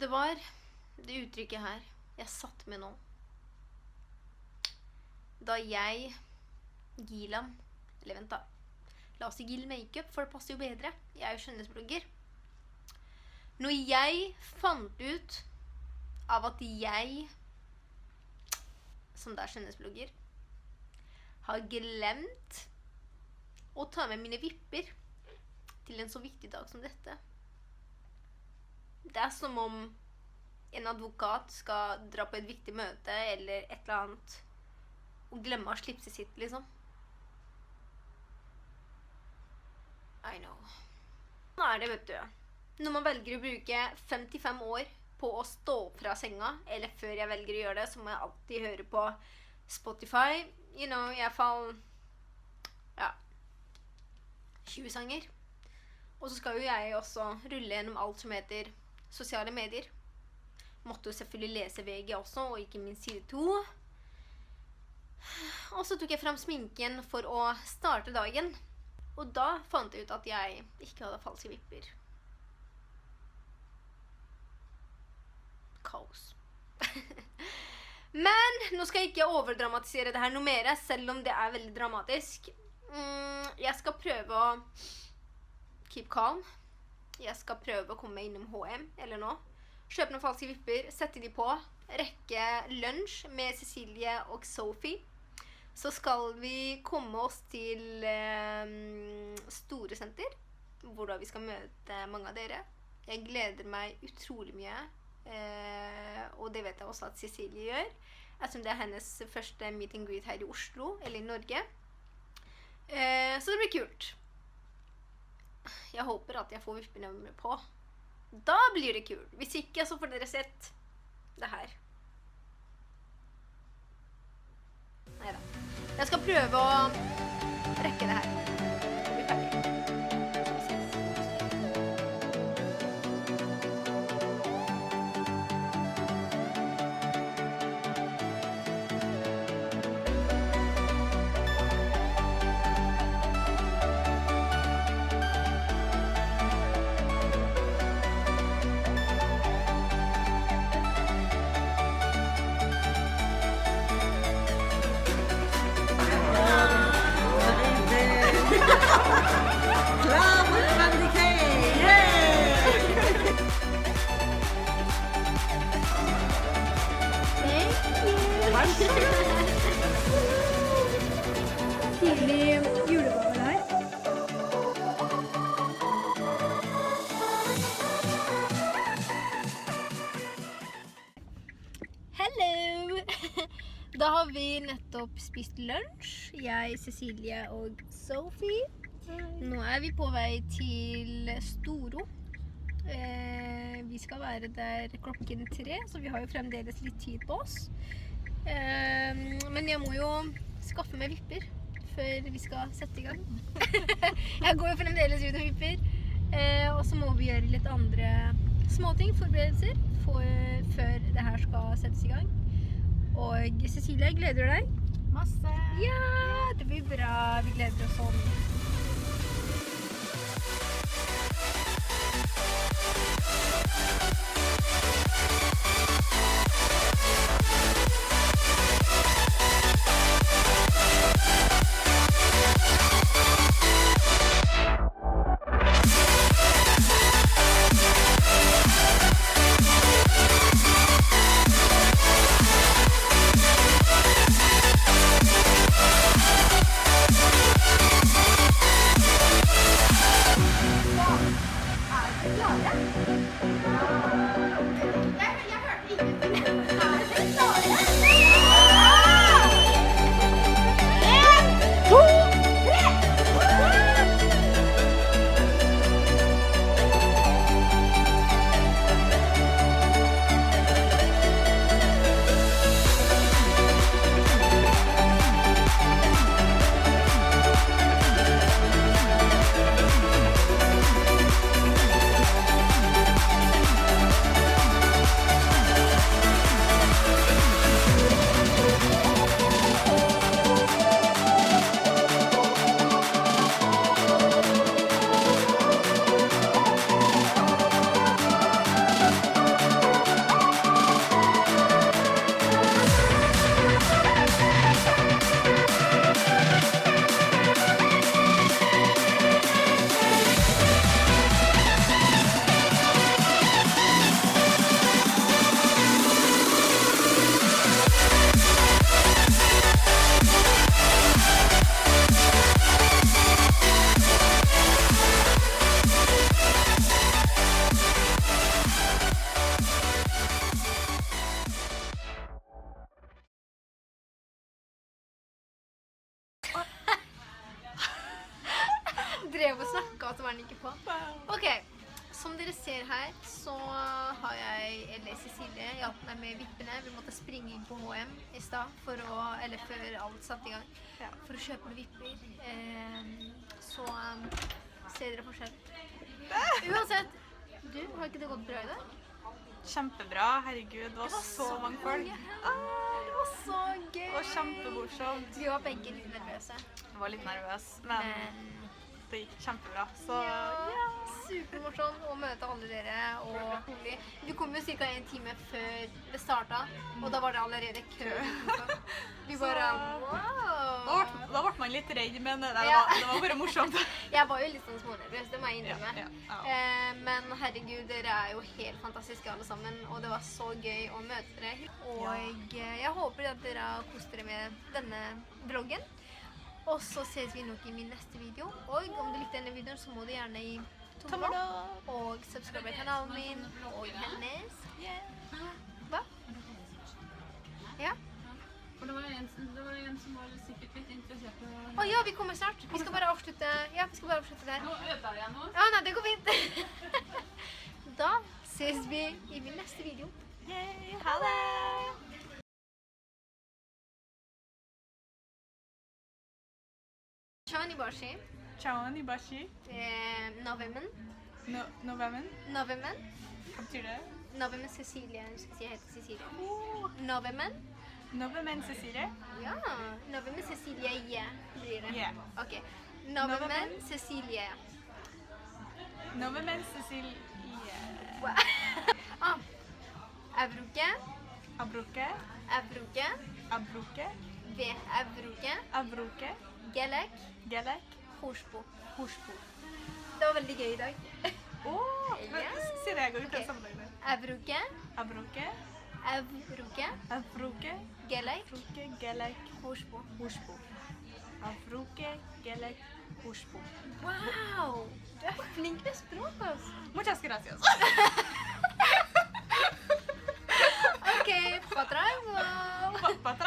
Det var det uttrykket her jeg satt med nå. Da jeg, Gilam, eller vent da, la oss si Gil Makeup, for det passer jo bedre. Jeg er jo skjønnhetsblogger. Når jeg fant ut av at jeg, som da er skjønnhetsblogger, har glemt å ta med mine vipper til en så viktig dag som dette. Det er som om en advokat skal dra på et viktig møte eller et eller annet og glemme å slipse sitt, liksom. I know. Nå er det, vet du. Når man velger å bruke 55 år på å stå opp fra senga, eller før jeg velger å gjøre det, så må jeg alltid høre på Spotify. You know, i hvert fall, ja, 20 sanger. Og så skal jo jeg også rulle gjennom alt som heter sosiale medier. Måtte jo selvfølgelig lese VG også, og ikke minst side 2. Og så tok jeg frem sminken for å starte dagen. Og da fant jeg ut at jeg ikke hadde falske vipper. Kaos. Men nå skal jeg ikke overdramatisere det her noe mer, selv om det er veldig dramatisk. Jeg skal prøve å keep calm. Jeg skal prøve å komme meg innom H&M eller nå. Kjøpe noen falske vipper, sette de på, rekke lunsj med Cecilie og Sophie. Så skal vi komme oss til Store Senter, hvor da vi skal møte mange av dere. Jeg gleder meg utrolig mye, og det vet jeg også at Cecilie gjør. Jeg tror det er hennes første meet and greet her i Oslo, eller i Norge. Så det blir kult. Jeg håper at jeg får vippene på. Da blir det kult. Hvis ikke, så får dere sett det her. Neida. Jeg skal prøve å rekke det her. Så blir ferdig. Tidlig julegave der. Hello! Da har vi nettopp spist lunsj. Jeg, Cecilie og Sophie. Nå er vi på vei til Storo. Vi skal være der klokken 3, så vi har jo fremdeles litt tid på oss. Men jeg må jo skaffe meg vipper før vi skal sette i gang. Jeg går jo fremdeles ut av vipper. Og så må vi gjøre litt andre småting, forberedelser, før det her skal settes i gang. Og Cecilie, gleder du deg? Masse. Ja, det blir bra. Vi gleder oss sånn. drev og snakket, og så var den ikke på. Ok, som dere ser her, så har jeg, eller Cecilie, hjalp meg med vippene. Vi måtte springe inn på H&M i stad, eller før alt satt i gang, for å kjøpe noen vipper. Så ser dere forskjell. Uansett, har ikke det gått bra i dag? Kjempebra, herregud, det var så mange folk. Det var så gøy! Og kjempemorsomt. Vi var begge litt nervøse. Jeg var litt nervøs, men det gikk kjempebra. Så Supermorsomt å møte alle dere og rolig. Vi kom jo ca. 1 time før det startet, og da var det allerede kø. Vi bare, wow! Da ble man litt redd, men det var bare morsomt. Jeg var jo litt sånn smånervøs, det må jeg innrømme. Men herregud, dere er jo helt fantastiske alle sammen, og det var så gøy å møte dere. Og jeg håper at dere har kost dere med denne vloggen. Og så ses vi nok i min neste video. Og om du likte denne videoen, så må du gjerne gi tommel opp. Og subscribe til kanalen min og hennes. Hva? Ja? For det var en som var sikkert litt interessert i å... Å ja, vi kommer snart. Vi skal bare avslutte. Ja, vi skal bare avslutte der. Nå ødela jeg noe. Ja, nei, det går fint. Da ses vi i min neste video. Yay, ha det! Ciao Nibashi. Ciao, Nibashi. Novemen. Novemen? Novemen. Hva betyr det? Novemen Cecilie. Jeg skal si jeg heter Cecilie. Novemen. Novemen Cecilie? Ja. Novemen Cecilie blir det. Yeah. Ok. Novemen Cecilie. Novemen Cecilie. Evruke. Abruke. Evruke. Abruke. Evruke. Abruke. Gelek. Gelek. Horsbo. Horsbo. Det var veldig gøy i dag. Sier jeg går ut av sammenhengen. Evruke. Abruke. Evruke. Abruke. Gelek. Abruke. Gelek. Horsbo. Horsbo. Abruke. Gelek. Horsbo. Wow! Du er flink med språk, altså. Muchas gracias.